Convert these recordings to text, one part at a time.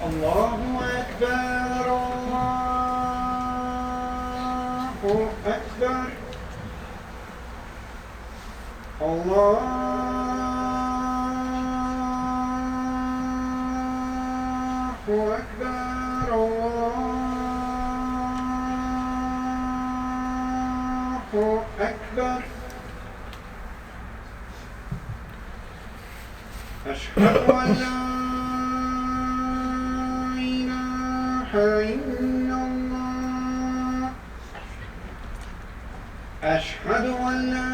الله أكبر الله أكبر الله أكبر الله أكبر أشهد أن لا إله إلا الله أشهد أن لا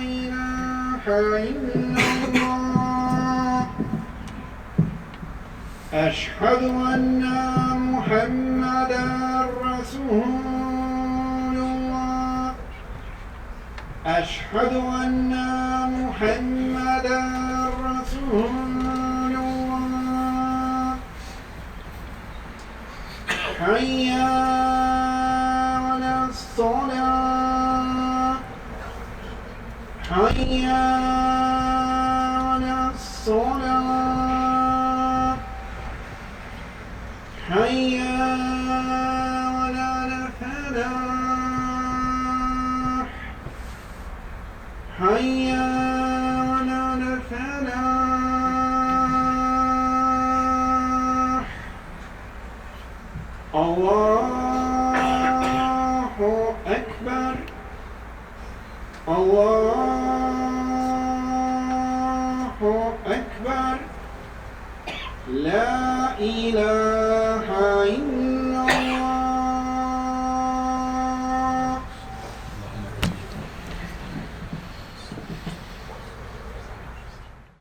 إله إلا الله أشهد أن محمدا رسول الله أشهد أن محمدا رسول الله حي على الصلاة حي على الصلاة حي على الفلاح حي على الفلاح الله أكبر الله أكبر لا إله